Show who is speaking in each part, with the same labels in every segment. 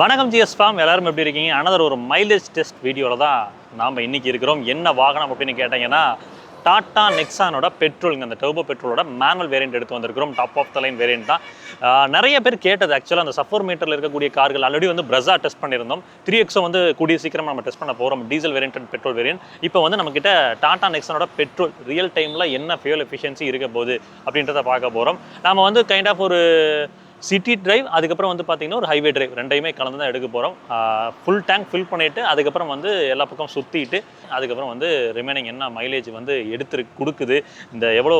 Speaker 1: வணக்கம் GS form, எல்லாரும் எப்படி இருக்கீங்க? அனதர் ஒரு மைலேஜ் டெஸ்ட் வீடியோவில் தான் நாம் இன்றைக்கி இருக்கிறோம். என்ன வாகனம் அப்படின்னு கேட்டிங்கன்னா டாட்டா நெக்ஸானோட பெட்ரோலுங்க. அந்த டர்போ பெட்ரோலோட மேனுவல் வேரியண்ட் எடுத்து வந்திருக்கிறோம். Top of the line variant தான். நிறைய பேர் கேட்டது ஆக்சுவலாக அந்த சஃபர் மீட்டரில் இருக்கக்கூடிய கார்கள் ஆல்ரெடி வந்து பிரஸா டெஸ்ட் பண்ணியிருந்தோம். 3XO வந்து கூடிய சீக்கிரம் நம்ம டெஸ்ட் பண்ண போகிறோம். Diesel variant and petrol variant. இப்போ வந்து நம்மக்கிட்ட டாட்டா நெக்ஸானோட பெட்ரோல் ரியல் டைமில் என்ன ஃபியூல் எஃபிஷியன்சி இருக்க போகுது அப்படின்றத பார்க்க போகிறோம். நம்ம வந்து கைண்ட் ஆஃப் ஒரு சிட்டி டிரைவ், அதுக்கப்புறம் வந்து பார்த்திங்கன்னா ஒரு ஹைவே டிரைவ் ரெண்டையுமே கலந்து தான் எடுக்க போகிறோம். ஃபுல் டேங்க் ஃபில் பண்ணிவிட்டு அதுக்கப்புறம் வந்து எல்லா பக்கம் சுற்றிட்டு அதுக்கப்புறம் வந்து ரிமைனிங் என்ன மைலேஜ் வந்து கொடுக்குது, இந்த எவ்வளோ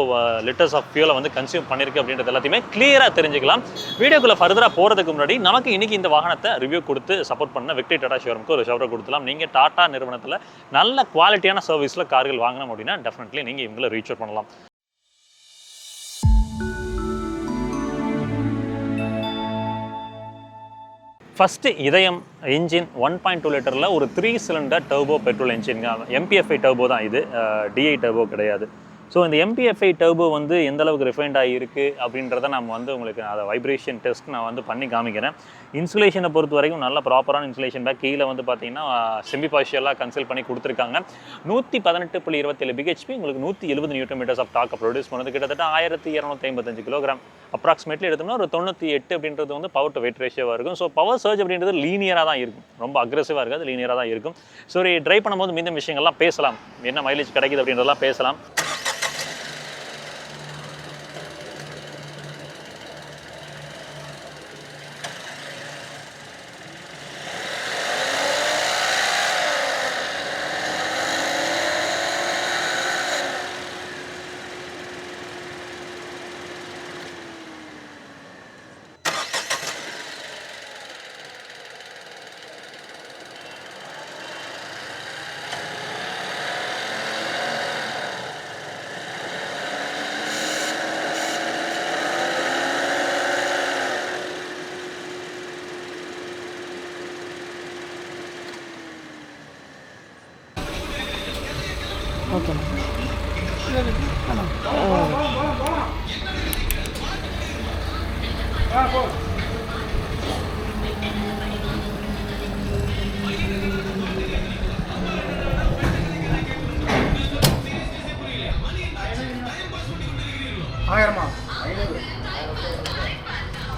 Speaker 1: லிட்டர்ஸ் ஆஃப் ஃபியூலை வந்து கன்சியூம் பண்ணியிருக்கு அப்படின்றது எல்லாத்தையுமே கிளியராக தெரிஞ்சுக்கலாம். வீடியோக்குள்ளே ஃபர்தராக போகிறதுக்கு முன்னாடி நமக்கு இன்றைக்கி இந்த வாகனத்தை ரிவ்யூ கொடுத்து சப்போர்ட் பண்ண விக்டரி டாடா ஷோரூமுக்கு ஒரு ஷவரை கொடுத்துலாம். நீங்கள் டாட்டா நிறுவனத்தில் நல்ல குவாலிட்டியான சர்வீஸில் கார்கள் வாங்கணும் அப்படின்னா டெஃபினெட்லி நீங்கள் இவங்களை ரீச் அவுட் பண்ணலாம். ஃபஸ்ட்டு இதயம் இன்ஜின் 1.2 லிட்டரில் ஒரு 3 cylinder turbo petrol engine. MPFI turbo தான் இது, DI டர்போ கிடையாது. ஸோ இந்த MPFI டர்போ வந்து எந்த அளவுக்கு ரிஃபைண்டாக இருக்குது அப்படின்றத நம்ம வந்து உங்களுக்கு அதை வைப்ரேஷன் டெஸ்ட் நான் வந்து பண்ணி காமிக்கிறேன். இன்சுலேஷனை பொறுத்த வரைக்கும் நல்ல ப்ராப்பரான இன்சுலேஷன் பேக். கீழே வந்து பார்த்தீங்கன்னா செமி பார்ஷியலாக கன்சல்ட் பண்ணி கொடுத்துருக்காங்க. 118.27 BHP, உங்களுக்கு 170 Nm ஆஃப் டார்க் ப்ரொடியூஸ் பண்ணது. கிட்டத்தட்ட 1255 கிலோகிராம் அப்ராக்சிமேட்லி எடுத்தோம்னா ஒரு 98 அப்படின்றது வந்து பவர் டு வெயிட் ரேஷியோவாக இருக்கும். ஸோ பவர் சர்ஜ் அப்படின்றது லீனியராக தான் இருக்கும், ரொம்ப அக்ரெசிவாக இருக்காது, லீனியராக தான் இருக்கும். சரி, ட்ரைவ் பண்ணும்போது மீண்டும் விஷயங்கள்லாம் பேசலாம், என்ன மைலேஜ் கிடைக்குது அப்படின்றதெல்லாம் பேசலாம்.
Speaker 2: ஓகே
Speaker 3: ஆயிரமா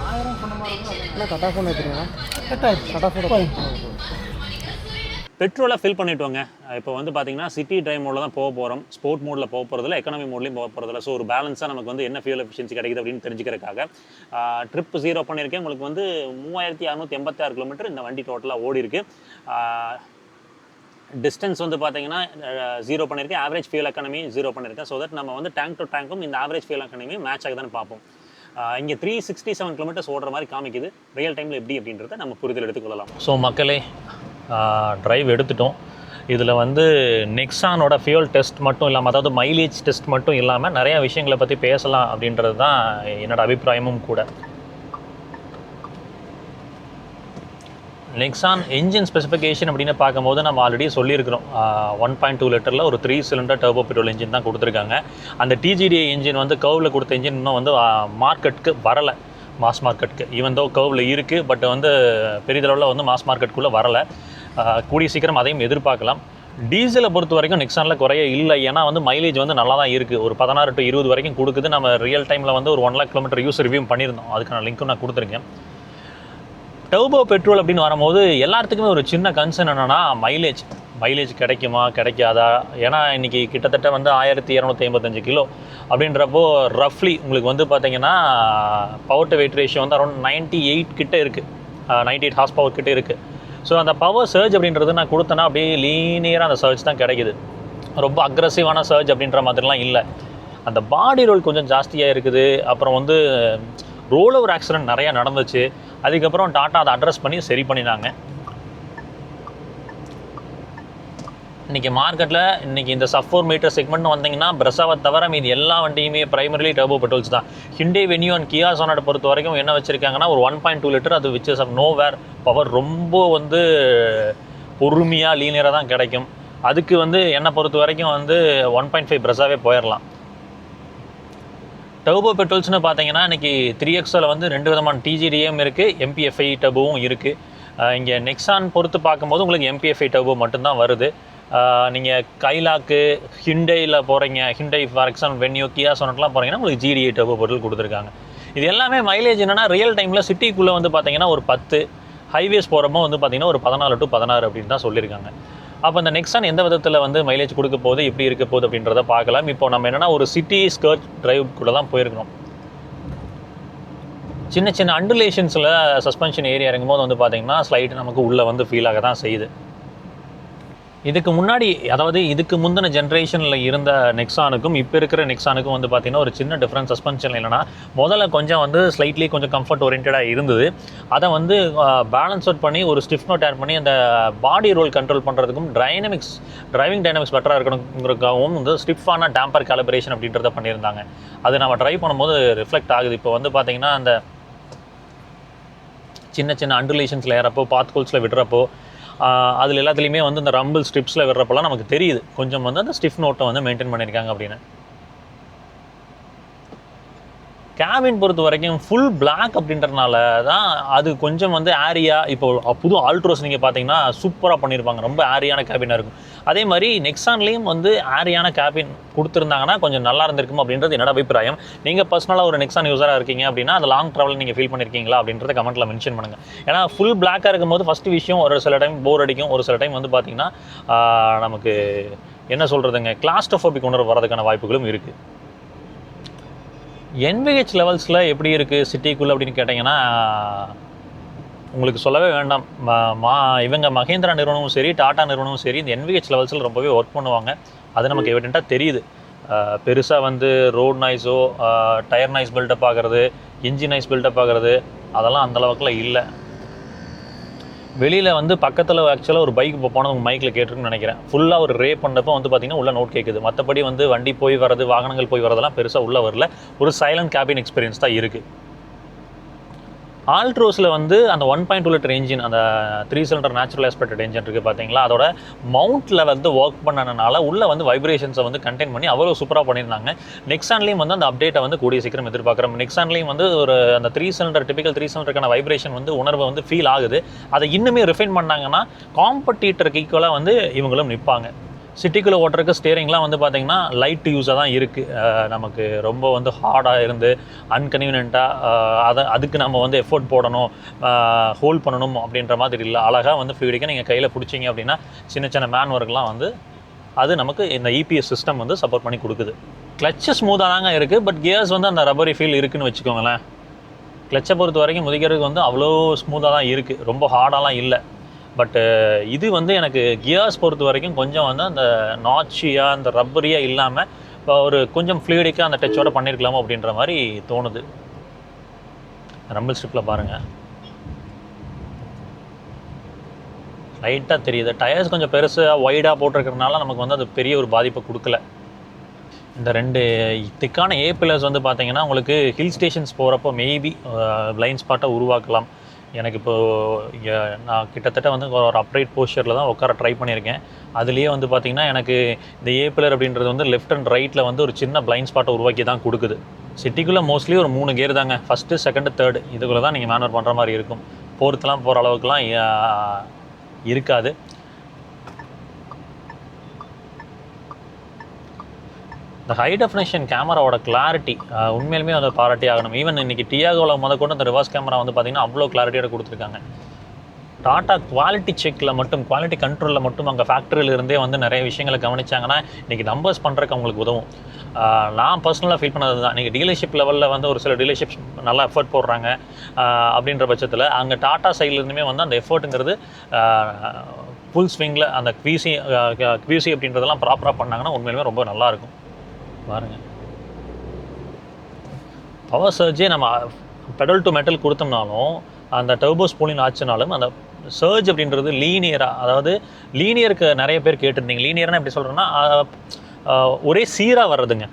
Speaker 2: 1000 சொன்ன மாதிரி இல்லை. கட்டா ஃபோன் எடுத்துருங்க. கட்டா ஃபோன்
Speaker 1: பெட்ரோலை ஃபில் பண்ணிவிட்டோங்க. இப்போ வந்து பார்த்தீங்கன்னா சிட்டி டிரைவ் மோடில் தான் போக போகிறோம். ஸ்போர்ட் மோடில் போக போகிறதில்ல, எக்கனாமி மோட்லேயும் போக போகிறதில்ல. ஸோ ஒரு பேலன்ஸாக நமக்கு வந்து என்ன ஃபியூல் எஃபிஷியன்சி கிடைக்குது அப்படின்னு தெரிஞ்சுக்கிறதுக்காக ட்ரிப் 0 பண்ணியிருக்கேன். உங்களுக்கு வந்து 3686 கிலோமீட்டர் இந்த வண்டி டோட்டலாக ஓடி இருக்கு. டிஸ்டன்ஸ் வந்து பார்த்தீங்கன்னா 0 பண்ணியிருக்கேன். ஆவரேஜ் ஃபியூல் எக்கானமி 0 பண்ணியிருக்கேன். ஸோ தட் நம்ம வந்து டேங்க் டு டேங்க்கும் இந்த ஆவரேஜ் ஃபியூல் எக்கானமி மேட்ச் ஆகுதான்னு பார்ப்போம். இங்கே 367 கிலோமீட்டர்ஸ் ஓடுற மாதிரி காமிக்குது. ரியல் டைமில் எப்படி அப்படின்றத நம்ம புரிதல் எடுத்துக்கொள்ளலாம். ஸோ மக்களே, ட்ரைவ் எடுத்துட்டோம். இதில் வந்து நெக்ஸானோட ஃபியூல் டெஸ்ட் மட்டும் இல்லாமல், அதாவது மைலேஜ் டெஸ்ட் மட்டும் இல்லாமல் நிறையா விஷயங்களை பற்றி பேசலாம் அப்படின்றது தான் என்னோடய அபிப்பிராயமும் கூட. நெக்ஸான் என்ஜின் ஸ்பெசிஃபிகேஷன் அப்படின்னு பார்க்கும்போது நம்ம ஆல்ரெடி சொல்லியிருக்கிறோம். 1.2 லிட்டரில் ஒரு 3 சிலிண்டர் டர்போ பெட்ரோல் இன்ஜின் தான் கொடுத்துருக்காங்க. அந்த TGDI இன்ஜின் வந்து கர்வில் கொடுத்த இன்ஜின் இன்னும் வந்து மார்க்கெட்டுக்கு வரலை, மாஸ் மார்க்கெட்டுக்கு. ஈவன் தோ கர்வில் இருக்குது, பட் வந்து பெரிதளவில் வந்து மாஸ் மார்க்கெட்டுக்குள்ளே வரலை. கூடிய சீக்கிரம் அதையும் எதிர்பார்க்கலாம். டீசலை பொறுத்த வரைக்கும் நெக்ஸானில் குறைய இல்லை. ஏன்னா வந்து மைலேஜ் வந்து நல்லா தான் இருக்குது. ஒரு 16 to 20 வரைக்கும் கொடுக்குது. நம்ம ரியல் டைமில் வந்து ஒரு 1 lakh கிலோமீட்டர் யூஸ் ரிவ்யூ பண்ணியிருந்தோம். அதுக்கான லிங்க்கும் நான் கொடுத்துருக்கேன். டர்போ பெட்ரோல் அப்படின்னு வரும்போது எல்லாத்துக்குமே ஒரு சின்ன கன்சர்ன் என்னென்னா மைலேஜ் கிடைக்குமா கிடைக்காதா. ஏன்னா இன்றைக்கி கிட்டத்தட்ட வந்து 1255 கிலோ அப்படின்றப்போ ரஃப்லி உங்களுக்கு வந்து பார்த்திங்கன்னா பவர் டு வெயிட் ரேஷியோ வந்து அரௌண்ட் 98 கிட்டே இருக்குது, 98 ஹார்ஸ் பவர் கிட்டே இருக்குது. ஸோ அந்த பவர் சர்ஜ் அப்படின்றது நான் கொடுத்தேன்னா அப்படியே லீனியராக அந்த சர்ஜ் தான் கிடைக்குது. ரொம்ப அக்ரெசிவான சர்ஜ் அப்படின்ற மாதிரிலாம் இல்லை. அந்த பாடி ரோல் கொஞ்சம் ஜாஸ்தியாக இருக்குது. அப்புறம் வந்து ரோல் ஓவர் ஆக்சிடென்ட் நிறையா நடந்துச்சு. அதுக்கப்புறம் டாட்டா அதை அட்ரஸ் பண்ணி சரி பண்ணினாங்க. இன்றைக்கி மார்க்கெட்டில் இன்றைக்கி இந்த சப்-4 மீட்டர் செக்மெண்ட்னு வந்தீங்கன்னா பிரஸாவை தவிர மீது எல்லா வண்டியுமே ப்ரைமரிலி டர்போ பெட்ரோல்ஸ் தான். ஹிண்டே வென்யூ அண்ட் கியா சொனாட்டை பொறுத்த வரைக்கும் என்ன வச்சுருக்காங்கன்னா ஒரு 1.2 லிட்டர், அது which is of nowhere power ரொம்ப வந்து பொறுமையாக லீனியராக தான் கிடைக்கும். அதுக்கு வந்து என்னை பொறுத்த வரைக்கும் வந்து 1.5 பிரஸாவே போயிடலாம். டர்போ பெட்ரோல்ஸ்னு பார்த்தீங்கன்னா இன்றைக்கி 3XOவில் வந்து 2 விதமான TGDM இருக்குது, MPFI டர்போவும் இருக்குது. இங்கே நெக்ஸான் பொறுத்து பார்க்கும்போது உங்களுக்கு MPFI டர்போ மட்டும்தான் வருது. நீங்கள் கைலாக்கு ஹிண்டையில் போகிறீங்க, ஹிண்டை ஃபார் எக்ஸாம்பிள் வென்யூ கியா சொன்னட்லாம் போகிறீங்கன்னா உங்களுக்கு GDI டர்போ பொருள் கொடுத்துருக்காங்க. இது எல்லாமே மைலேஜ் என்னென்னா ரியல் டைமில் சிட்டிக்குள்ளே வந்து பார்த்தீங்கன்னா ஒரு 10, ஹைவேஸ் போகிறப்போ வந்து பார்த்தீங்கன்னா ஒரு 14 to 16 அப்படின்னு தான் சொல்லியிருக்காங்க. அப்போ இந்த நெக்ஸான் எந்த விதத்தில் வந்து மைலேஜ் கொடுக்க போகுது, எப்படி இருக்க போகுது அப்படின்றத பார்க்கலாம். இப்போ நம்ம என்னென்னா ஒரு சிட்டி ஸ்கர்ட் டிரைவ்க்குள்ளே தான் போயிருக்கணும். சின்ன சின்ன அண்டுலேஷன்ஸில் சஸ்பென்ஷன் ஏரியா இறங்கும்போது வந்து பார்த்திங்கன்னா ஸ்லைட் நமக்கு உள்ளே வந்து ஃபீல் ஆக தான் செய்யுது. இதுக்கு முன்னாடி அதாவது இதுக்கு முந்தின ஜென்ரேஷனில் இருந்த நெக்ஸானுக்கும் இப்போ இருக்கிற நெக்ஸானுக்கும் வந்து பார்த்திங்கன்னா ஒரு சின்ன டிஃப்ரென்ஸ் சஸ்பென்ஷன் என்னென்னா முதல்ல கொஞ்சம் வந்து ஸ்லைட்லி கொஞ்சம் கம்ஃபர்ட் ஓரியன்டாக இருந்தது. அதை வந்து பேலன்ஸ் அவுட் பண்ணி ஒரு ஸ்டிஃப் நோட் ஆட் பண்ணி அந்த பாடி ரோல் கண்ட்ரோல் பண்ணுறதுக்கும் டிரைவிங் டைனமிக்ஸ் பெட்டராக இருக்கணுங்கிறதுக்காகவும் வந்து ஸ்டிஃபான டேம்பர் காலிபரேஷன் அப்படின்றத பண்ணியிருந்தாங்க. அது நம்ம ட்ரை பண்ணும்போது ரிஃப்ளெக்ட் ஆகுது. இப்போ வந்து பார்த்திங்கன்னா அந்த சின்ன சின்ன அண்டுலேஷன்ஸில் ஏறப்போ பாத்கோல்ஸில் விடுறப்போ அதில் எல்லாத்துலேயுமே வந்து இந்த ரம்பிள் ஸ்ட்ரிப்ஸில் விடுறப்பெல்லாம் நமக்கு தெரியுது கொஞ்சம் வந்து அந்த ஸ்டிஃப் நோட்டை வந்து மெயின்டைன் பண்ணியிருக்காங்க அப்படின்னு. கேபின் பொறுத்த வரைக்கும் ஃபுல் பிளாக் அப்படின்றதுனால தான் அது கொஞ்சம் வந்து ஏரியா. இப்போ புது ஆல்ட்ரோஸ் நீங்கள் பார்த்தீங்கன்னா சூப்பராக பண்ணியிருப்பாங்க, ரொம்ப ஏரியான கேபினாக இருக்கும். அதே மாதிரி நெக்ஸான்லேயும் வந்து ஏரியான கேபின் கொடுத்துருந்தாங்கன்னா கொஞ்சம் நல்லா இருந்திருக்கும் அப்படின்றது என்னோட அபிப்பிராயம். நீங்கள் பர்சனலாக ஒரு நெக்ஸான் யூஸராக இருக்கீங்க அப்படின்னா அது லாங் ட்ராவல் நீங்கள் ஃபீல் பண்ணியிருக்கீங்களா அப்படின்றத கமெண்ட்டில் மென்ஷன் பண்ணுங்கள். ஏன்னா ஃபுல் பிளாக்காக இருக்கும்போது ஃபஸ்ட்டு விஷயம் ஒரு சில டைம் போர் அடிக்கும், ஒரு சில டைம் வந்து பார்த்திங்கன்னா நமக்கு என்ன சொல்கிறதுங்க கிளாஸ்ட்ரோஃபோபிக் உணர்வு வரதுக்கான வாய்ப்புகளும் இருக்குது. NVH லெவல்ஸில் எப்படி இருக்குது சிட்டிக்குள்ளே அப்படின்னு கேட்டிங்கன்னா உங்களுக்கு சொல்லவே வேண்டாம். இவங்க மஹேந்திரா நிறுவனமும் சரி டாடா நிறுவனமும் சரி இந்த NVH லெவல்ஸில் ரொம்பவே ஒர்க் பண்ணுவாங்க. அது நமக்கு எவிடெண்ட்டாக தெரியுது. பெருசாக வந்து ரோட் நாய்ஸோ டயர் நாய்ஸ் பில்டப் ஆகிறது, இன்ஜின் நாய்ஸ் பில்டப் ஆகிறது அதெல்லாம் அந்தளவுக்குலாம் இல்லை. வெளியில் வந்து பக்கத்தில் ஆக்சுவலாக ஒரு பைக் இப்போ போனால் உங்கள் மைக்கில் கேட்டிருக்குன்னு நினைக்கிறேன். ஃபுல்லாக ஒரு ரே பண்ணப்போ வந்து பார்த்திங்கன்னா உள்ள நோட் கேட்குது. மற்றபடி வந்து வண்டி போய் வரது, வாகனங்கள் போய் வரதெல்லாம் பெருசாக உள்ளே வரல. ஒரு சைலண்ட் கேபின் எக்ஸ்பீரியன்ஸ் தான் இருக்குது. ஆல்ட்ரோஸில் வந்து அந்த 1.2 லிட்டர் என்ஜின், அந்த 3 சிலிண்டர் நேச்சுரல் ஆஸ்பெக்டட் என்ஜின் இருக்குது பார்த்தீங்களா, அதோட மவுண்ட்டில் வந்து ஒர்க் பண்ணனால உள்ளே வந்து வைப்ரேஷன்ஸை வந்து கண்டெயின் பண்ணி அவ்வளோ சூப்பராக பண்ணியிருந்தாங்க. நெக்ஸான்லேயும் வந்து அந்த அப்டேட்டை வந்து கூடிய சீக்கிரம் எதிர்பார்க்குறோம். நெக்ஸான்லேயும் வந்து ஒரு அந்த 3 சிலிண்டர் டிபிக்கல் 3 சிலிண்டருக்கான வைப்ரேஷன் வந்து உணர்வை வந்து ஃபீல் ஆகுது. அதை இன்னுமே ரிஃபைன் பண்ணாங்கன்னா காம்படிட்டருக்கு ஈக்குவலாக வந்து இவங்களும் நிற்பாங்க. சிட்டிக்குள்ளே ஓட்டுறதுக்கு ஸ்டேரிங்லாம் வந்து பார்த்திங்கன்னா லைட் யூஸாக தான் இருக்குது. நமக்கு ரொம்ப வந்து ஹார்டாக இருந்து அன்கன்வீனியண்ட்டாக அதுக்கு நம்ம வந்து எஃபோர்ட் போடணும், ஹோல்ட் பண்ணணும் அப்படின்ற மாதிரி இல்லை. அழகாக வந்து ஃப்ளூயிடிக்காக நீங்கள் கையில் பிடிச்சிங்க அப்படின்னா சின்ன சின்ன மேன் ஒர்க்லாம் வந்து அது நமக்கு இந்த EPS சிஸ்டம் வந்து சப்போர்ட் பண்ணி கொடுக்குது. கிளச்சு ஸ்மூத்தாக தாங்க இருக்குது, பட் கியர்ஸ் வந்து அந்த ரப்பரி ஃபீல் இருக்குதுன்னு வச்சுக்கோங்களேன். கிளச்சை பொறுத்த வரைக்கும் முதிக்கிறதுக்கு வந்து அவ்வளோ ஸ்மூத்தாக தான் இருக்குது, ரொம்ப ஹார்டாலாம் இல்லை. பட்டு இது வந்து எனக்கு கியர்ஸ் பொறுத்த வரைக்கும் கொஞ்சம் வந்து அந்த நாட்சியாக அந்த ரப்பரியாக இல்லாமல் இப்போ ஒரு கொஞ்சம் ஃப்ளூயிடிக்காக அந்த டச்சோட பண்ணியிருக்கலாமோ அப்படின்ற மாதிரி தோணுது. ரம்பிள் ஸ்ட்ரிப்பில் பாருங்கள் லைட்டாக தெரியுது. டயர்ஸ் கொஞ்சம் பெருசாக ஒய்டாக போட்டிருக்கிறதுனால நமக்கு வந்து அது பெரிய ஒரு பாதிப்பை கொடுக்கல. இந்த 2 திக்கான பில்லர்ஸ் வந்து பார்த்திங்கன்னா உங்களுக்கு ஹில் ஸ்டேஷன்ஸ் போகிறப்போ மேபி பிளைண்ட் ஸ்பாட்டை உருவாக்கலாம். எனக்கு இப்போது நான் கிட்டத்தட்ட வந்து ஒரு அப்ரைட் போஸ்டரில் தான் உட்கார ட்ரை பண்ணியிருக்கேன். அதுலேயே வந்து பார்த்திங்கன்னா எனக்கு இந்த பில்லர் அப்படின்றது வந்து லெஃப்ட் அண்ட் ரைட்டில் வந்து ஒரு சின்ன பிளைண்ட் ஸ்பாட்டை உருவாக்கி தான் கொடுக்குது. சிட்டிக்குள்ளே மோஸ்ட்லி ஒரு 3 கியர் தாங்க, ஃபஸ்ட்டு செகண்டு தேர்டு இதுக்குள்ளே தான் நீங்கள் மேனுவர் பண்ணுற மாதிரி இருக்கும். போகிறதுலாம் போகிற அளவுக்குலாம் இருக்காது. இந்த ஹை டெஃபினேஷன் கேமராவோட கிளாரிட்டி உண்மையிலுமே அதை பாராட்டி ஆகணும். ஈவன் இன்றைக்கி டியாகோவில் கொண்டு அந்த ரிவர்ஸ் கேமரா வந்து பார்த்திங்கன்னா அவ்வளோ கிளாரிட்டியோட கொடுத்துருக்காங்க. டாட்டா குவாலிட்டி செக்கில் மட்டும், குவாலிட்டி கண்ட்ரோலில் மட்டும் அங்கே ஃபேக்ட்ரியிலிருந்தே வந்து நிறைய விஷயங்களை கவனிச்சாங்கன்னா இன்றைக்கி நம்பர்ஸ் பண்ணுறதுக்கு அவங்களுக்கு உதவும். நான் பர்சனலாக ஃபீல் பண்ணது தான். இன்றைக்கி டீலர்ஷிப் லெவலில் வந்து ஒரு சில டீலர்ஷிப்ஸ் நல்லா எஃபர்ட் போடுறாங்க அப்படின்ற பட்சத்தில் அங்கே டாட்டா சைட்லேருந்துமே வந்து அந்த எஃபர்ட்டுங்கிறது ஃபுல் ஸ்விங்கில் அந்த QC அப்படின்றதெல்லாம் ப்ராப்பராக பண்ணாங்கன்னா உண்மையிலுமே ரொம்ப நல்லாயிருக்கும். பாருங்கள் பவர் சர்ஜே நம்ம பெடல் டு மெட்டல் கொடுத்தோம்னாலும் அந்த டர்போ ஸ்பூலிங் ஆச்சுனாலும் அந்த சர்ஜ் அப்படின்றது லீனியராக, அதாவது லீனியருக்கு நிறைய பேர் கேட்டிருந்தீங்க. லீனியர்னா எப்படி சொல்கிறேன்னா ஒரே சீராக வர்றதுங்க.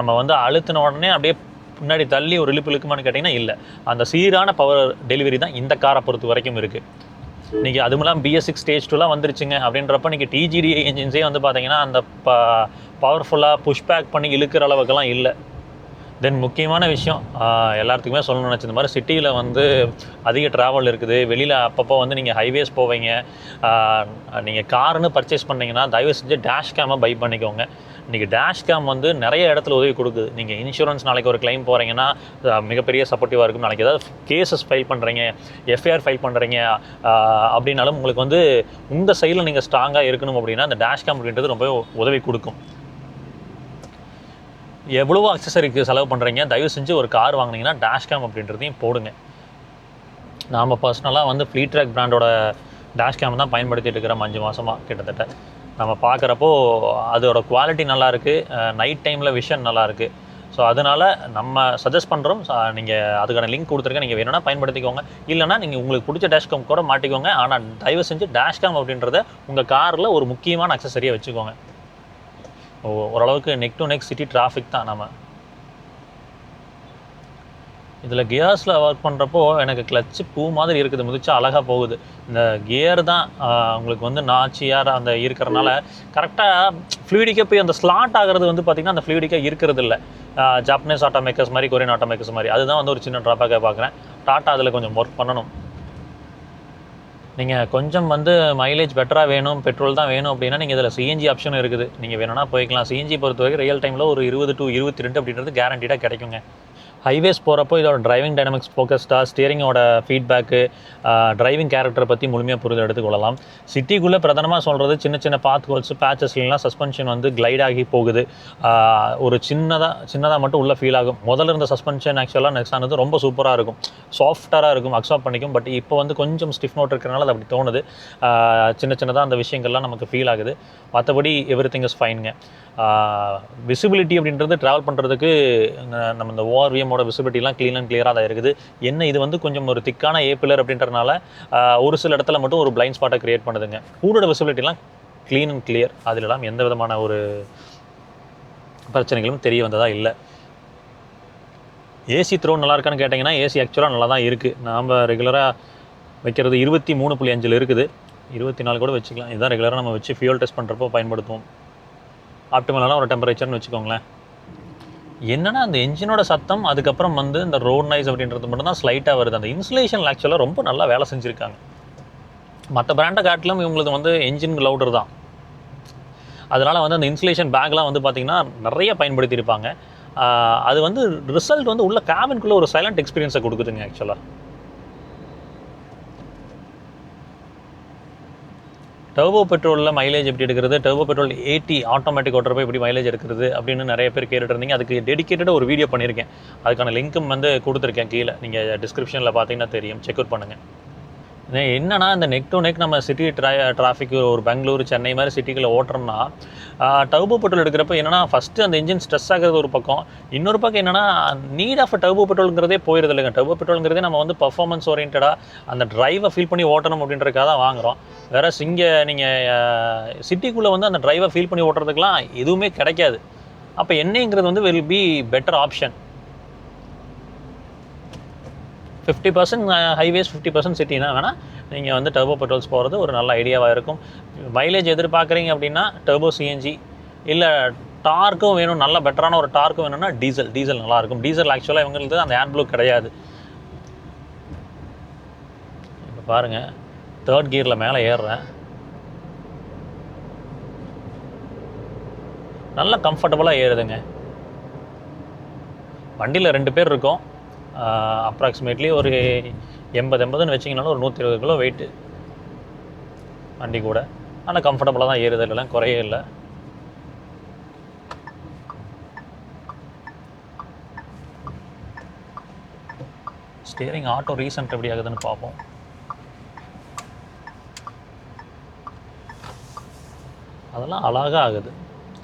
Speaker 1: நம்ம வந்து அழுத்தின உடனே அப்படியே பின்னாடி தள்ளி ஒரு இழுக்குமான்னு கேட்டிங்கன்னா இல்லை, அந்த சீரான பவர் டெலிவரி தான் இந்த காரை பொறுத்த வரைக்கும் இருக்குது. இன்றைக்கி அதுமெல்லாம் BS6 ஸ்டேஜ் 2லாம் வந்துருச்சுங்க அப்படின்றப்ப இன்றைக்கி TGDI என்ஜின்ஸே வந்து பார்த்திங்கன்னா அந்த பவர்ஃபுல்லாக புஷ்பேக் பண்ணி இழுக்கிற அளவுக்குலாம் இல்லை. தென் முக்கியமான விஷயம் எல்லாத்துக்குமே சொல்லணும்னு நினச்சி, இந்த மாதிரி சிட்டியில் வந்து அதிக ட்ராவல் இருக்குது, வெளியில் அப்பப்போ வந்து நீங்கள் ஹைவேஸ் போவீங்க, நீங்கள் காருன்னு பர்ச்சேஸ் பண்ணிங்கன்னா தயவு செஞ்சு டேஷ் கேமை பை பண்ணிக்கோங்க. இன்றைக்கி டேஷ் கேம் வந்து நிறைய இடத்துல உதவி கொடுக்குது. நீங்கள் இன்சூரன்ஸ் நாளைக்கு ஒரு கிளைம் போகிறீங்கன்னா மிகப்பெரிய சப்போர்ட்டிவாக இருக்கும். நாளைக்கு ஏதாவது கேசஸ் ஃபைல் பண்ணுறீங்க, எஃப்ஐஆர் ஃபைல் பண்ணுறீங்க அப்படின்னாலும் உங்களுக்கு வந்து உங்கள் சைடில் நீங்கள் ஸ்ட்ராங்காக இருக்கணும் அப்படின்னா அந்த டேஷ் கேம் அப்படின்றது ரொம்ப உதவி கொடுக்கும். எவ்வளவோ அக்சசரிக்கு செலவு பண்ணுறீங்க, தயவு செஞ்சு ஒரு கார் வாங்கினீங்கன்னா டேஷ் கேம் அப்படின்றதையும் போடுங்க. நாம் பர்சனலாக வந்து ஃப்ளீட் ட்ராக் பிராண்டோட டேஷ் கேம் தான் பயன்படுத்திட்டு இருக்கிறோம் 5 மாதமாக கிட்டத்தட்ட. நம்ம பார்க்குறப்போ அதோட குவாலிட்டி நல்லாயிருக்கு, நைட் டைமில் விஷன் நல்லாயிருக்கு. ஸோ அதனால் நம்ம சஜஸ்ட் பண்ணுறோம். நீங்கள் அதுக்கான லிங்க் கொடுத்துருக்கேன், நீங்கள் வேணும்னா பயன்படுத்திக்கோங்க. இல்லைனா நீங்கள் உங்களுக்கு பிடிச்ச டேஷ் கேம் கூட மாட்டிக்கோங்க. ஆனால் தயவு செஞ்சு டேஷ் கேம் அப்படின்றத உங்கள் காரில் ஒரு முக்கியமான அக்சசரியாக வச்சுக்கோங்க. ஓரளவுக்கு neck to neck city traffic தான். நம்ம இதில் கியர்ஸில் ஒர்க் பண்ணுறப்போ எனக்கு கிளச்சு பூ மாதிரி இருக்குது, முதிச்சா அழகாக போகுது. இந்த கியர் தான் உங்களுக்கு வந்து நாச்சியார் அந்த இருக்கிறனால கரெக்டாக ஃப்ளூயிடிக்காக போய் அந்த ஸ்லாட் ஆகிறது வந்து பார்த்திங்கன்னா அந்த ஃப்ளூயிடிக்காக இருக்கிறது இல்லை. ஜாப்பனீஸ் ஆட்டோ மேக்கர்ஸ் மாதிரி, கொரியன் ஆட்டோ மேக்கர்ஸ் மாதிரி. அதுதான் வந்து ஒரு சின்ன ட்ராபேக்காக பார்க்குறேன். டாட்டா அதில் கொஞ்சம் ஒர்க் பண்ணணும். நீங்கள் கொஞ்சம் வந்து மைலேஜ் பெட்டராக வேணும், பெட்ரோல் தான் வேணும் அப்படின்னா நீங்கள் இதில் சிஎன்ஜி ஆப்ஷனும் இருக்குது. நீங்கள் வேணும்னா போய்க்கலாம். சிஎன்ஜி பொறுத்த வரைக்கும் ரியல் டைமில் ஒரு 20 to 22 அப்படின்றது கேரண்டீடாக கிடைக்குங்க. ஹைவேஸ் போகிறப்போ இதோட டிரைவிங் டைனமிக்ஸ் ஃபோக்கஸ்டாக, ஸ்டியரிங்கோட ஃபீட்பேக்கு, டிரைவிங் கேரக்டரை பற்றி முழுமையாக புரிதல் எடுத்துக்கொள்ளலாம். சிட்டிக்குள்ளே பிரதானமாக சொல்கிறது சின்ன சின்ன பாத் ஹோல்ஸ், பேச்சஸ்லாம் சஸ்பென்ஷன் வந்து கிளைட் ஆகி போகுது. ஒரு சின்னதாக மட்டும் உள்ளே ஃபீல் ஆகும். முதல்ல இருந்த சஸ்பென்ஷன் ஆக்சுவலாக நெக்ஸ்ட் ஆனது ரொம்ப சூப்பராக இருக்கும், சாஃப்டாக இருக்கும், அக்செப்ட் பண்ணிக்கும். பட் இப்போ வந்து கொஞ்சம் ஸ்டிஃப் நோட் இருக்கிறனால அது அப்படி தோணுது. சின்னதாக அந்த விஷயங்கள்லாம் நமக்கு ஃபீல் ஆகுது. மற்றபடி எவ்ரி திங் இஸ் ஃபைனுங்க. விசிபிலிட்டி அப்படின்றது ட்ராவல் பண்ணுறதுக்கு நம்ம இந்த ஓஆர்விஎம்மோட விசிபிலிட்டிலாம் க்ளீன் அண்ட் கிளியராக தான் இருக்குது. என்ன இது வந்து கொஞ்சம் ஒரு திக்கான ஏ பில்லர் அப்படின்றதுனால ஒரு சில இடத்துல மட்டும் ஒரு பிளைண்ட் ஸ்பாட்டை க்ரியேட் பண்ணுதுங்க. ஹூடோட விசிபிலிட்டிலாம் க்ளீன் அண்ட் கிளியர், அதிலெல்லாம் எந்த விதமான ஒரு பிரச்சனைகளும் தெரிய வந்ததாக இல்லை. ஏசி த்ரோ நல்லா இருக்கான்னு கேட்டிங்கன்னா ஏசி ஆக்சுவலாக நல்லா தான் இருக்குது. நாம் ரெகுலராக வைக்கிறது 23.5 இருக்குது, 24 கூட வச்சுக்கலாம். இதுதான் ரெகுலராக நம்ம வச்சு ஃபியூல் டெஸ்ட் பண்ணுறப்போ பயன்படுத்துவோம். ஆப்டிமலான ஒரு டெம்பரேச்சர்னு வச்சுக்கோங்களேன். என்னென்னா அந்த என்ஜினோட சத்தம், அதுக்கப்புறம் வந்து இந்த ரோட் நாய்ஸ் அப்படின்றது மட்டும் தான் ஸ்லைட்டாக வருது. அந்த இன்சுலேஷன் ஆக்சுவலாக ரொம்ப நல்லா வேலை செஞ்சுருக்காங்க. மற்ற பிராண்டை காட்டிலும் இவங்களுக்கு வந்து என்ஜின் லவுடர் தான். அதனால் வந்து அந்த இன்சுலேஷன் பேக்லாம் வந்து பார்த்திங்கன்னா நிறைய பயன்படுத்தியிருப்பாங்க. அது வந்து ரிசல்ட் வந்து உள்ள கேபின்குள்ளே ஒரு சைலண்ட் எக்ஸ்பீரியன்ஸை கொடுக்குதுங்க. ஆக்சுவலாக டர்போ பெட்ரோலில் மைலேஜ் எப்படி எடுக்கிறது, டர்போ பெட்ரோல் 80 ஆட்டோமேட்டிக் ஓட்டுறப்போ எப்படி மைலேஜ் எடுக்கிறது அப்படின்னு நிறைய பேர் கேட்டுட்டு இருந்தீங்க. அதுக்கு டெடிக்கேட்டடாக ஒரு வீடியோ பண்ணியிருக்கேன். அதுக்கான லிங்க்கும் வந்து கொடுத்துருக்கேன் கீழே, நீங்கள் டிஸ்கிரிப்ஷனில் பார்த்தீங்கன்னா தெரியும், செக் அவுட் பண்ணுங்கள். என்னன்னா இந்த நெக் டு நெக் நம்ம சிட்டி டிராஃபிக் ஒரு பெங்களூர், சென்னை மாதிரி சிட்டிக்குள்ளே ஓட்டுறோம்னா டர்போ பெட்ரோல் எடுக்கிறப்ப என்னென்னா ஃபஸ்ட்டு அந்த இன்ஜின் ஸ்ட்ரெஸ் ஆகிறது ஒரு பக்கம், இன்னொரு பக்கம் என்னென்னா நீட் ஆஃப் டர்போ பெட்ரோலுங்கிறதே போயிருது இல்லைங்க. டர்போ பெட்ரோலுங்கிறதே நம்ம வந்து பர்ஃபார்மன்ஸ் ஓரியன்டாக அந்த டிரைவை ஃபீல் பண்ணி ஓட்டணும் அப்படின்றதுக்காக தான் வாங்குகிறோம். வேறு இங்கே நீங்கள் சிட்டிக்குள்ளே வந்து அந்த டிரைவை ஃபீல் பண்ணி ஓட்டுறதுக்கெலாம் எதுவுமே கிடைக்காது. அப்போ என்னங்கிறது வந்து will be better option. 50% highways 50% சிட்டினா வேணால் நீங்கள் வந்து டர்போ பெட்ரோல்ஸ் போகிறது ஒரு நல்ல ஐடியாவாக இருக்கும். மைலேஜ் எதிர்பார்க்குறீங்க அப்படின்னா டர்போ சிஎன்ஜி, இல்லை டார்க்கும் வேணும், நல்ல பெட்டரான ஒரு டார்க்கும் வேணும்னா டீசல் நல்லாயிருக்கும். டீசல் ஆக்சுவலாக இவங்களுக்கு அந்த ஏர் ப்ளூ கிடையாது. இப்போ பாருங்கள், 3rd கியரில் மேலே ஏறுறேன், நல்லா கம்ஃபர்டபுளாக ஏறுதுங்க. வண்டியில் 2 பேர் இருக்கோம். அப்ராக்சிமேட்லி ஒரு 80-80ன்னு வச்சிங்கனாலும் ஒரு 120 கிலோ வெயிட்டு வண்டி கூட. ஆனால் கம்ஃபர்டபுளாக தான் ஏறுது, இல்லைலாம் குறையே இல்லை. ஸ்டியரிங் ஆட்டோ ரீசெண்ட் எப்படி ஆகுதுன்னு பார்ப்போம். அதெல்லாம் அழகாக ஆகுது.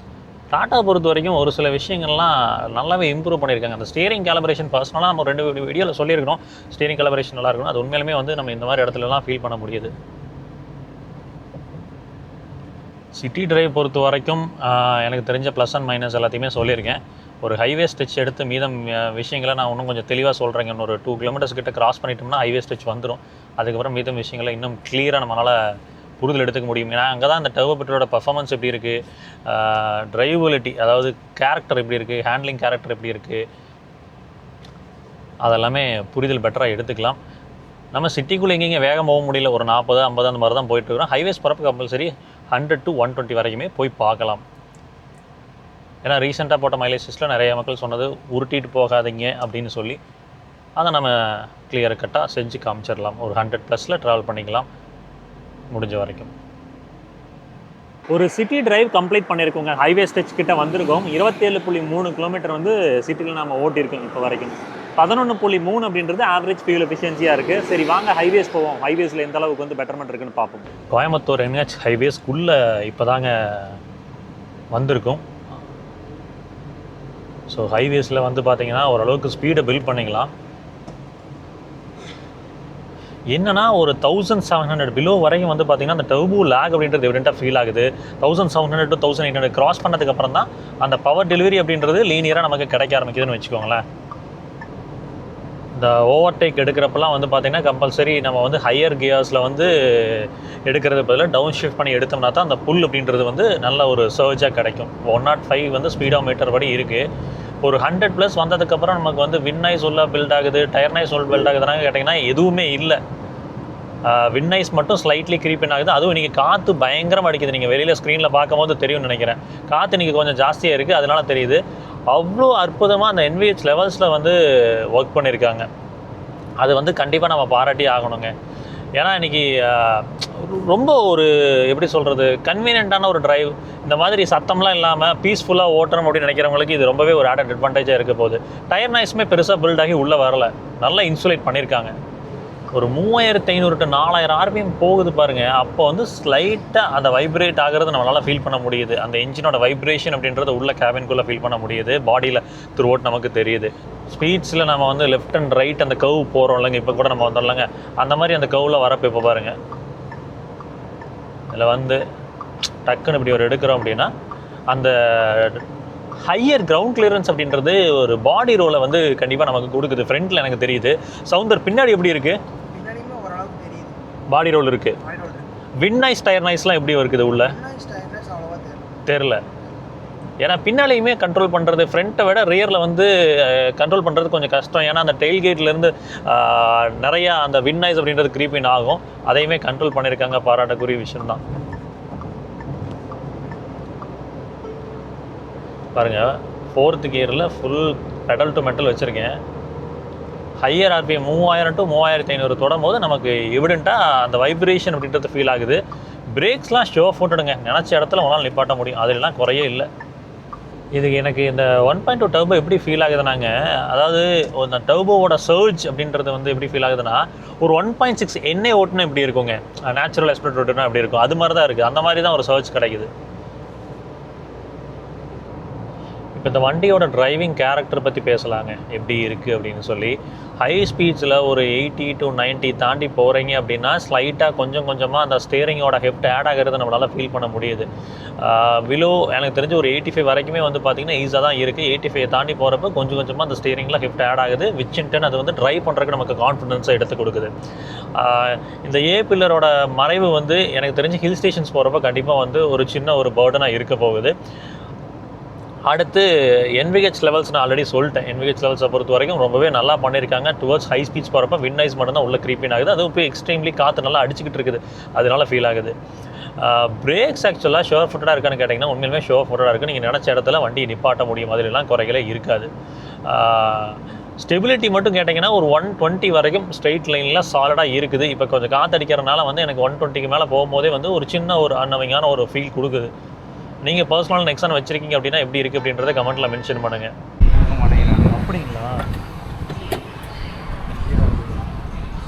Speaker 1: டாட்டா பொறுத்த வரைக்கும் ஒரு சில விஷயங்கள்லாம் நல்லாவே இம்ப்ரூவ் பண்ணியிருக்காங்க. அந்த ஸ்டியரிங் கேலிப்ரேஷன் பர்சனலாக நம்ம 2 வீடியோவில் சொல்லியிருக்கிறோம். ஸ்டியரிங் கேலிப்ரேஷன் நல்லா இருக்கணும். அது உண்மையிலுமே வந்து நம்ம இந்த மாதிரி இடத்துலலாம் ஃபீல் பண்ண முடியுது. சிட்டி டிரைவ் பொறுத்த வரைக்கும் எனக்கு தெரிஞ்ச ப்ளஸ் அண்ட் மைனஸ் எல்லாத்தையுமே சொல்லியிருக்கேன். ஒரு ஹைவே ஸ்ட்ரெச் எடுத்து மீதம் விஷயங்களை நான் இன்னும் கொஞ்சம் தெளிவாக சொல்கிறேங்க. இன்னொரு 2 கிலோமீட்டர்ஸ் கிட்ட கிராஸ் பண்ணிட்டோம்னா ஹைவே ஸ்ட்ரெச் வந்துடும். அதுக்கப்புறம் மீதம் விஷயங்களை இன்னும் கிளியராக நம்மளால் புரிதல் எடுத்துக்க முடியும். ஏன்னா அங்கே தான் அந்த டர்போ பெட்ரோலோட பர்ஃபார்மன்ஸ் எப்படி இருக்குது, டிரைவபிலிட்டி அதாவது கேரக்டர் எப்படி இருக்குது, ஹேண்ட்லிங் கேரக்டர் எப்படி இருக்குது, அதெல்லாமே புரிதல் பெட்டராக எடுத்துக்கலாம். நம்ம சிட்டிக்குள்ளே எங்கேங்க வேகம் போக முடியல, ஒரு 40, 50 அந்த மாதிரி தான் போயிட்டுருக்கோம். ஹைவேஸ் போகிறப்ப கம்பல்சரி 100 to 120 வரைக்குமே போய் பார்க்கலாம். ஏன்னா ரீசெண்டாக போட்ட மைலேஜ் டெஸ்ட்டில் நிறைய மக்கள் சொன்னது உருட்டிட்டு போகாதீங்க அப்படின்னு சொல்லி, அதை நம்ம கிளியர் கட்டாக செஞ்சு காமிச்சிடலாம். ஒரு 100+ ட்ராவல் பண்ணிக்கலாம் முடிஞ்ச வரைக்கும். ஒரு சிட்டி டிரைவ் கம்ப்ளீட் பண்ணியிருக்கோங்க. ஹைவே ஸ்டெச் கிட்ட வந்திருக்கோம். 27.3 கிலோமீட்டர் வந்து சிட்டியில் நம்ம ஓட்டியிருக்கோம் இப்போ வரைக்கும். 11.3 அப்படின்றது ஆவரேஜ் ஃபியூல் எஃபிஷியன்சியாக இருக்குது. சரி வாங்க ஹைவேஸ் போவோம், ஹைவேஸில் எந்த அளவுக்கு வந்து பெட்டர்மெண்ட் இருக்குன்னு பார்ப்போம். கோயம்புத்தூர் NH ஹைவேஸ்க்குள்ளே இப்போ தாங்க வந்திருக்கோம். ஸோ ஹைவேஸில் வந்து பார்த்தீங்கன்னா ஓரளவுக்கு ஸ்பீடை பில்ட் பண்ணிக்கலாம். என்னன்னா ஒரு 1700 பிலோ வரைக்கும் வந்து பார்த்தீங்கன்னா அந்த டர்போ லேக் அப்படின்றது எவிடென்ட்டாக ஃபீல் ஆகுது. 1700 to 1800 கிராஸ் பண்ணதுக்கப்புறம் தான் அந்த பவர் டெலிவரி அப்படின்றது லீனியராக நமக்கு கிடைக்க ஆரம்பிக்குதுன்னு வச்சுக்கோங்களேன். இந்த ஓவர்டேக் எடுக்கிறப்பெல்லாம் வந்து பார்த்திங்கன்னா கம்பல்சரி நம்ம வந்து ஹையர் கியர்ஸில் வந்து எடுக்கிறது பதிலாக டவுன் ஷிஃப்ட் பண்ணி எடுத்தோம்னா தான் அந்த புல் அப்படின்றது வந்து நல்ல ஒரு சர்ஜாக கிடைக்கும். 105 வந்து ஸ்பீடோமீட்டர் படி இருக்குது. ஒரு 100+ வந்ததுக்கப்புறம் நமக்கு வந்து வின் நாய்ஸ் உள்ள பில்ட் ஆகுது, டயர் நாய்ஸ் உள்ள பில்ட் ஆகுதுனாங்க கேட்டிங்கன்னா எதுவுமே இல்லை. வின் நாய்ஸ் மட்டும் ஸ்லைட்லி க்ரீப்பின் ஆகுது. அதுவும் இன்றைக்கி காற்று பயங்கரமாக அடிக்குது. நீங்கள் வெளியில் ஸ்க்ரீனில் பார்க்கும்போது தெரியும்னு நினைக்கிறேன். காற்று இன்றைக்கி கொஞ்சம் ஜாஸ்தியாக இருக்குது, அதனால தெரியுது. அவ்வளோ அற்புதமாக அந்த NVH லெவல்ஸில் வந்து ஒர்க் பண்ணியிருக்காங்க. அது வந்து கண்டிப்பாக நம்ம பாராட்டி ஆகணுங்க. ஏன்னா இன்றைக்கி ரொம்ப ஒரு எப்படி சொல்கிறது, கன்வீனியண்ட்டான ஒரு டிரைவ். இந்த மாதிரி சத்தம்லாம் இல்லாமல் பீஸ்ஃபுல்லாக ஓட்டணும் அப்படின்னு நினைக்கிறவங்களுக்கு இது ரொம்பவே ஒரு ஆடட் அட்வான்டேஜாக இருக்க போகுது. டயர் நாய்ஸுமே பெருசாக பில்ட் ஆகி உள்ளே வரல, நல்லா இன்சுலேட் பண்ணியிருக்காங்க. ஒரு 3500 to 4000 RPM போகுது பாருங்கள். அப்போ வந்து ஸ்லைட்டாக அந்த வைப்ரேட் ஆகிறது நம்மளால் ஃபீல் பண்ண முடியுது. அந்த என்ஜினோட வைப்ரேஷன் அப்படின்றது உள்ள கேபின்குள்ளே ஃபீல் பண்ண முடியுது. பாடியில் த்ரூ அவுட் நமக்கு தெரியுது. ஸ்பீட்ஸில் நம்ம வந்து லெஃப்ட் அண்ட் ரைட் அந்த கர்வ் போகிறோம் இல்லைங்க, இப்போ கூட நம்ம வந்துடலாங்க, அந்த மாதிரி அந்த கர்வில் வரப்போ இப்போ பாருங்கள். இதில் வந்து டக்குன்னு இப்படி ஒரு எடுக்கிறோம் அப்படின்னா அந்த ஹையர் கிரவுண்ட் கிளியரன்ஸ் அப்படின்றது ஒரு பாடி ரோலை வந்து கண்டிப்பாக நமக்கு கொடுக்குது. ஃப்ரண்ட்டில் எனக்கு தெரியுது. சவுந்தர் பின்னாடி எப்படி இருக்குது? பாடி ரோல் இருக்குது. வின் நாய்ஸ் டயர் நாய்ஸ்லாம் எப்படி இருக்குது உள்ள? தெரில. ஏன்னா பின்னாலேயுமே கண்ட்ரோல் பண்ணுறது ஃப்ரண்ட்டை விட ரியரில் வந்து கண்ட்ரோல் பண்ணுறது கொஞ்சம் கஷ்டம். ஏன்னா அந்த டெயில் கேட்லேருந்து நிறையா அந்த வின் நாய்ஸ் அப்படின்றது க்ரீப்பின் ஆகும். அதையுமே கண்ட்ரோல் பண்ணியிருக்காங்க, பாராட்டக்கூடிய விஷயம்தான். பாருங்கள், 4th கியரில் ஃபுல் பெடல் டு மெட்டல் வச்சுருக்கேன். ஹையர் RPM 3000 to 3500 தொடும் போது நமக்கு எவிடெண்ட்டாக அந்த வைப்ரேஷன் அப்படின்றது ஃபீல் ஆகுது. பிரேக்ஸ்லாம் ஷோ ஃபோட்டுடுங்க, நினச்ச இடத்துல உங்களால் நிப்பாட்ட முடியும், அதிலலாம் குறையே இல்லை. இது எனக்கு இந்த 1.2 டர்போ எப்படி ஃபீல் ஆகுதுனாங்க, அதாவது அந்த டர்போவோட சர்ஜ் அப்படின்றது வந்து எப்படி ஃபீல் ஆகுதுன்னா, ஒரு 1.6 எண்ணெய் ஓட்டுனா எப்படி இருக்குங்க, நேச்சுரல் எஸ்பிரட் ஓட்டுனா எப்படி இருக்கும், அது மாதிரி தான் இருக்குது. அந்த மாதிரி தான் ஒரு சர்ஜ் கிடைக்குது. இப்போ இந்த வண்டியோட டிரைவிங் கேரக்டர் பற்றி பேசலாங்க, எப்படி இருக்குது அப்படின்னு சொல்லி. ஹை ஸ்பீட்ஸில் ஒரு 80 to 90 தாண்டி போகிறீங்க அப்படின்னா ஸ்லைட்டாக கொஞ்சம் கொஞ்சமாக அந்த ஸ்டேரிங்கோட ஹெஃப்ட் ஆட் ஆகிறது நம்மளால் ஃபீல் பண்ண முடியுது. விலோ எனக்கு தெரிஞ்சு ஒரு 85 வரைக்குமே வந்து பார்த்திங்கன்னா ஈஸியாக தான் இருக்குது. 85 தாண்டி போகிறப்ப கொஞ்சம் கொஞ்சமாக அந்த ஸ்டேரிங்கில் ஹெஃப்ட் ஆட் ஆகுது. விச்சின்டன் அது வந்து ட்ரைவ் பண்ணுறதுக்கு நமக்கு கான்ஃபிடன்ஸை எடுத்து கொடுக்குது. இந்த ஏ பில்லரோட மறைவு வந்து எனக்கு தெரிஞ்சு ஹில் ஸ்டேஷன்ஸ் போகிறப்ப கண்டிப்பாக வந்து ஒரு சின்ன ஒரு பர்டனாக இருக்க போகுது. அடுத்து NVH லெவல்ஸ் நான் ஆல்ரெடி சொல்லிட்டேன். NVH லெவல்ஸை பொறுத்த வரைக்கும் ரொம்பவே நல்லா பண்ணியிருக்காங்க. டுவர்ட்ஸ் ஹை ஸ்பீட்ஸ் போகிறப்ப வின் நாய்ஸ் மட்டும்தான் உள்ள க்ரீப்பின் ஆகுது. அதுவும் இப்போ எக்ஸ்ட்ரீம்லி காற்று நல்லா அடிச்சுக்கிட்டு இருக்குது, அதனால ஃபீல் ஆகுது. பிரேக்ஸ் ஆக்சுவலாக ஷோர் ஃபுட்டடாக இருக்கான்னு கேட்டிங்கன்னா உண்மையிலுமே ஷோர் ஃபுட்டடாக இருக்குது. நீங்கள் நினச்ச இடத்துல வண்டி நிப்பாட்ட முடியும், மாதிரிலாம் குறைகளே இருக்காது. ஸ்டெபிலிட்டி மட்டும் கேட்டிங்கன்னா ஒரு 120 வரைக்கும் ஸ்ட்ரெயிட் லைனில் சாலிடாக இருக்குது. இப்போ கொஞ்சம் காற்று அடிக்கிறதுனால வந்து எனக்கு 120க்கு மேலே போகும்போதே வந்து ஒரு சின்ன ஒரு அன்னவிங்கான ஒரு ஃபீல் கொடுக்குது. நீங்கள் பர்சனல் நெக்ஸான் வச்சுருக்கீங்க அப்படின்னா எப்படி இருக்குது அப்படின்றத கமெண்ட்டில் மென்ஷன் பண்ணுங்கள். அப்படிங்களா?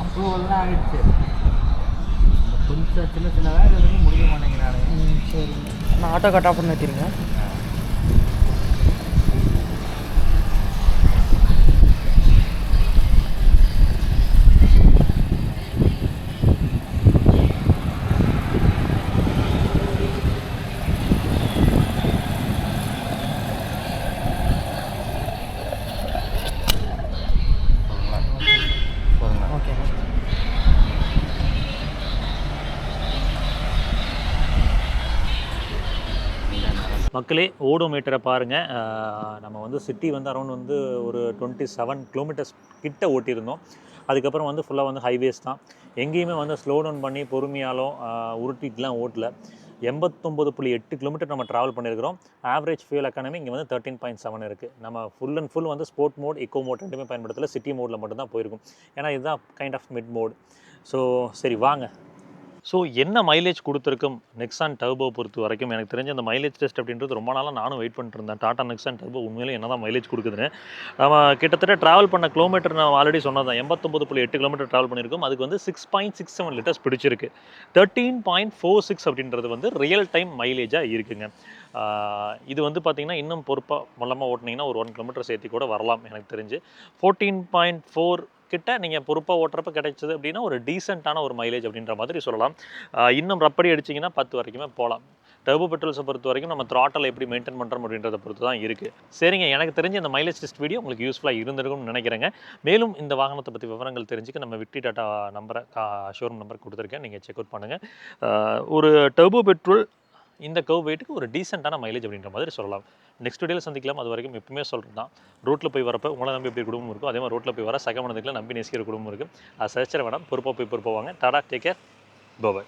Speaker 2: அப்ரூவல்லாம் ஆகிடுச்சு, கொஞ்சம் சின்ன சின்ன வேலை எதுவும் முடிக்க மாட்டேங்கிறாங்க. சரி, நான் ஆட்டோ கட் ஆஃப் பண்ணி வச்சுருங்க.
Speaker 1: மக்களே ஓடோமீட்டரை பாருங்கள். நம்ம வந்து சிட்டி வந்து அரௌண்ட் வந்து ஒரு 27 கிலோமீட்டர்ஸ் கிட்ட ஓட்டியிருந்தோம். அதுக்கப்புறம் வந்து ஃபுல்லாக வந்து ஹைவேஸ் தான். எங்கேயுமே வந்து ஸ்லோ டவுன் பண்ணி பொறுமையாலும் உருட்டிட்டுலாம் ஓட்டல. 89.8 கிலோமீட்டர் நம்ம ட்ராவல் பண்ணியிருக்கிறோம். ஆவரேஜ் ஃபியூல் எக்கானமி இங்கே வந்து 13.7 இருக்குது. நம்ம ஃபுல் அண்ட் ஃபுல் வந்து ஸ்போர்ட் மோட், எக்கோ மோட் ரெண்டுமே பயன்படுத்தல. சிட்டி மோடில் மட்டும்தான் போயிருக்கும். ஏன்னா இதுதான் kind of mid mode. So சரி வாங்க. ஸோ என்ன மைலேஜ் கொடுத்துருக்கும் நெக்ஸான் டர்போ பொறுத்த வரைக்கும்? எனக்கு தெரிஞ்ச அந்த மைலேஜ் டெஸ்ட் அப்படின்றது ரொம்ப நாளாக நானும் வெயிட் பண்ணிட்டு இருந்தேன். டாடா நெக்ஸான் டர்போ உண்மையிலே என்ன தான் மைலேஜ் கொடுக்குதுன்னு. நம்ம கிட்டத்தட்ட ட்ராவல் பண்ண கிலோமீட்டர் நான் ஆல்ரெடி சொன்னதான் 89.8 கிலோமீட்டர் ட்ராவல் பண்ணியிருக்கோம். அதுக்கு வந்து 6.67 லிட்டர்ஸ் பிடிச்சிருக்கு. 13.46 அப்படின்றது வந்து ரியல் டைம் மைலேஜாக இருக்குங்க. இது வந்து பார்த்திங்கன்னா இன்னும் பொறுப்பாக மொல்லமாக ஓட்டினீங்கன்னா ஒரு 1 கிலோமீட்டர் சேர்த்து கூட வரலாம் எனக்கு தெரிஞ்சு. 14.4 கிட்ட நீங்கள் பொறுப்பாக ஓட்டுறப்ப கிடைச்சது அப்படின்னா ஒரு டீசெண்டான ஒரு மைலேஜ் அப்படின்ற மாதிரி சொல்லலாம். இன்னும் ரப்படி அடிச்சிங்கன்னா 10 வரைக்குமே போகலாம். டர்போ பெட்ரோல்ஸை பொறுத்த வரைக்கும் நம்ம த்ராட்டல் எப்படி மெயின்டைன் பண்ணுறோம் அப்படின்றத பொறுத்து தான் இருக்குது. சரிங்க, எனக்கு தெரிஞ்ச இந்த மைலேஜ் டெஸ்ட் வீடியோ உங்களுக்கு யூஸ்ஃபுல்லாக இருந்திருக்கும்னு நினைக்கிறேங்க. மேலும் இந்த வாகனத்தை பற்றி விவரங்கள் தெரிஞ்சுக்க நம்ம விக்டி டாட்டா நம்பரை ஷோரூம் நம்பர் கொடுத்துருக்கேன், நீங்கள் செக் அவுட் பண்ணுங்கள். ஒரு டர்போ பெட்ரோல் இந்த கர்வ் வெயிட்டுக்கு ஒரு டீசெண்டான மைலேஜ் அப்படின்ற மாதிரி சொல்லலாம். நெக்ஸ்ட் வீடியோவில் சந்திக்கலாம். அது வரைக்கும் எப்பவுமே சொல்கிறது தான், ரோட்டில் போய் வரப்போ உங்களை நம்பி எப்படி குடும்பம் இருக்கும், அதே மாதிரி ரோட்டில் போய் வர சக மனதுக்குள்ள நம்பி நேசிக்கிற குடும்பம் இருக்குது. அது சர்ச்சரை வேணாம், பொறுப்பாக போய் பொறுப்பாக வாங்க. Tata, take care, by.